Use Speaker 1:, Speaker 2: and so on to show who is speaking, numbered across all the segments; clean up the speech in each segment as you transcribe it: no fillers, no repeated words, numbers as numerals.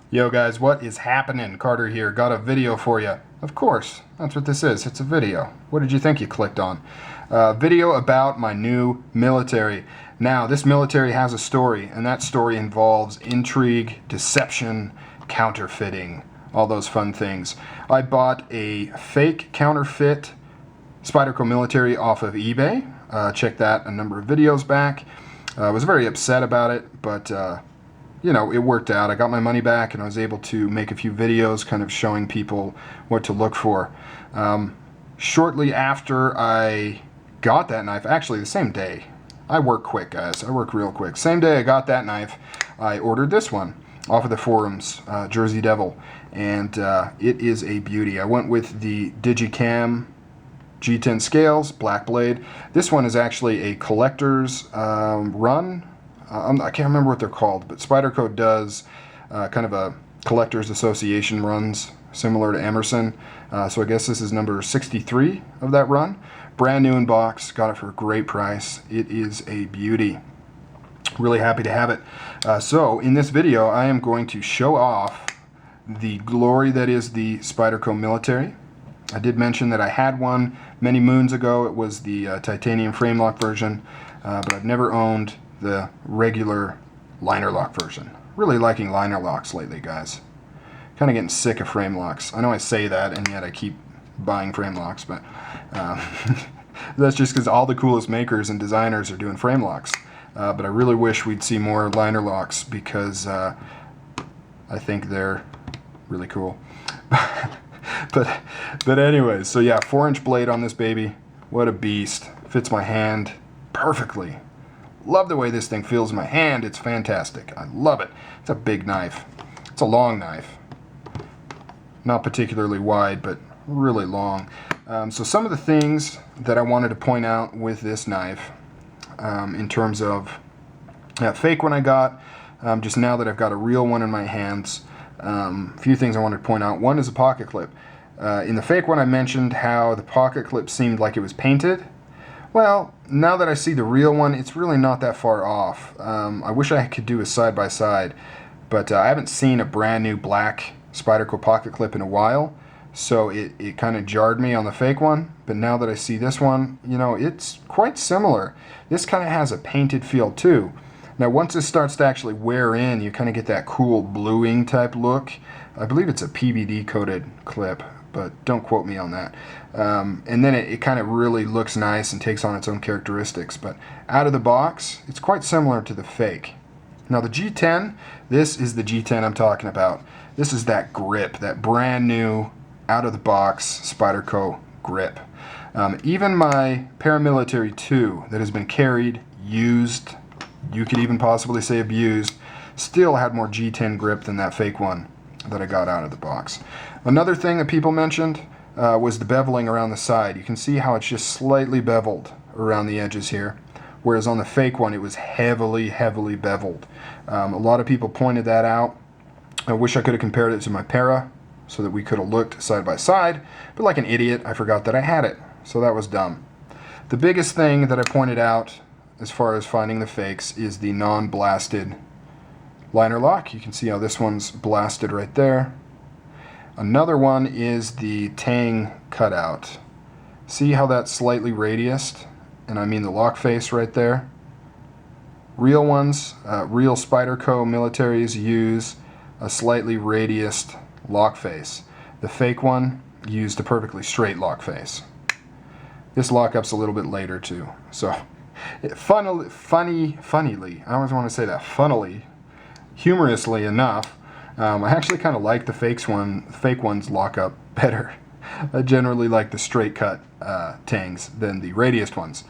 Speaker 1: Yo guys, what is happening? Carter here. Got a video for you. Of course, that's what this is. It's a video. What did you think you clicked on? Video about my new military. Now, this military has a story, and that story involves intrigue, deception, counterfeiting, all those fun things. I bought a fake counterfeit Spyderco Military off of eBay. Check that a number of videos back. I was very upset about it, but you know, it worked out. I got my money back and I was able to make a few videos kind of showing people what to look for. Shortly after I got that knife, actually the same day, I work quick, guys. I work real quick. Same day I got that knife, I ordered this one off of the forums, Jersey Devil, and it is a beauty. I went with the Digicam G10 scales, black blade. This one is actually a collector's run. I can't remember what they're called, but Spyderco does kind of a collector's association runs similar to Emerson. So I guess this is number 63 of that run. Brand new in box, got it for a great price. It is a beauty. Really happy to have it. So in this video, I am going to show off the glory that is the Spyderco Military. I did mention that I had one many moons ago. It was the titanium frame lock version, but I've never owned the regular liner lock version. Really liking liner locks lately, guys. Kind of getting sick of frame locks. I know I say that, and yet I keep buying frame locks, but that's just because all the coolest makers and designers are doing frame locks. But I really wish we'd see more liner locks because I think they're really cool. But anyways, so yeah, 4-inch blade on this baby. What a beast. Fits my hand perfectly. Love the way this thing feels in my hand. It's fantastic. I love it. It's a big knife. It's a long knife. Not particularly wide, but really long. So some of the things that I wanted to point out with this knife in terms of that fake one I got, just now that I've got a real one in my hands, a few things I wanted to point out. One is a pocket clip. In the fake one I mentioned how the pocket clip seemed like it was painted. Well, now that I see the real one, it's really not that far off. I wish I could do a side-by-side, but I haven't seen a brand new black Spyderco pocket clip in a while, so it kind of jarred me on the fake one. But now that I see this one, you know, it's quite similar. This kind of has a painted feel too. Now once this starts to actually wear in, you kind of get that cool bluing type look. I believe it's a PVD coated clip, but don't quote me on that. And then it kind of really looks nice and takes on its own characteristics. But out of the box, it's quite similar to the fake. Now the G10, this is the G10 I'm talking about. This is that grip, that brand new, out of the box Spyderco grip. Even my Paramilitary 2 that has been carried, used, you could even possibly say abused, still had more G10 grip than that fake one that I got out of the box. Another thing that people mentioned was the beveling around the side. You can see how it's just slightly beveled around the edges here, whereas on the fake one it was heavily beveled. A lot of people pointed that out. I wish I could have compared it to my Para so that we could have looked side by side, but like an idiot I forgot that I had it, so that was dumb. The biggest thing that I pointed out as far as finding the fakes is the non-blasted liner lock. You can see how this one's blasted right there. Another one is the tang cutout. See how that's slightly radiused? And I mean the lock face right there. Real ones, real Spyderco militaries use a slightly radiused lock face. The fake one used a perfectly straight lock face. This lockup's a little bit later too. So, funnily, I always want to say that, humorously enough, I actually kind of like the fake ones lockup better. I generally like the straight cut tangs than the radiused ones.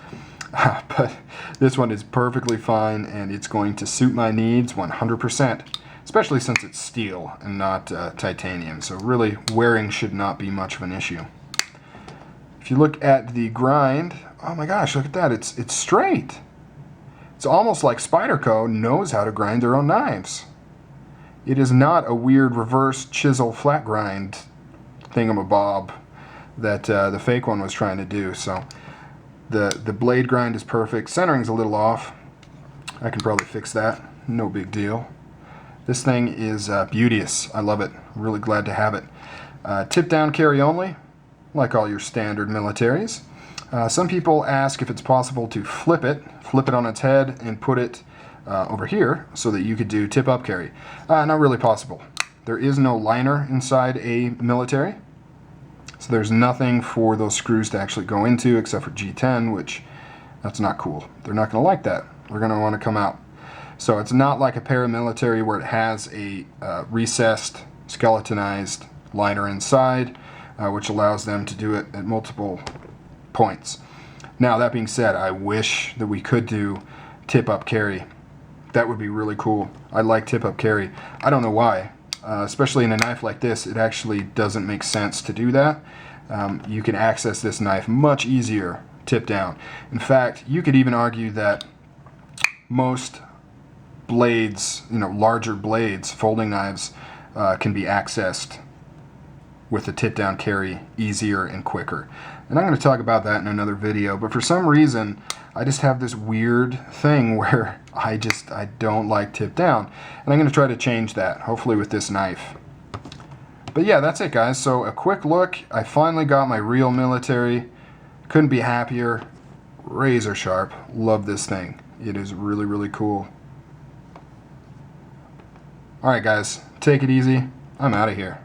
Speaker 1: But this one is perfectly fine and it's going to suit my needs 100%, especially since it's steel and not titanium. So really wearing should not be much of an issue. If you look at the grind, oh my gosh, look at that, it's straight. It's almost like Spyderco knows how to grind their own knives. It is not a weird reverse chisel flat grind thingamabob that the fake one was trying to do. So the blade grind is perfect. Centering's a little off. I can probably fix that. No big deal. This thing is beauteous. I love it. Really glad to have it. Tip down carry only, like all your standard militaries. Some people ask if it's possible to flip it on its head and put it over here so that you could do tip up carry. Not really possible. There is no liner inside a military, so there's nothing for those screws to actually go into except for G10, which that's not cool. They're not going to like that. They're going to want to come out. So it's not like a paramilitary where it has a recessed, skeletonized liner inside, which allows them to do it at multiple points. Now, that being said, I wish that we could do tip-up carry. That would be really cool. I like tip-up carry. I don't know why. Especially in a knife like this, it actually doesn't make sense to do that. You can access this knife much easier tip down. In fact, you could even argue that most blades, larger blades, folding knives, can be accessed with a tip down carry easier and quicker. And I'm going to talk about that in another video, but for some reason I just have this weird thing where I don't like tip down, and I'm going to try to change that, hopefully with this knife. But yeah, that's it guys. So a quick look. I finally got my real military. Couldn't be happier. Razor sharp. Love this thing. It is really, really cool. Alright guys, take it easy. I'm out of here.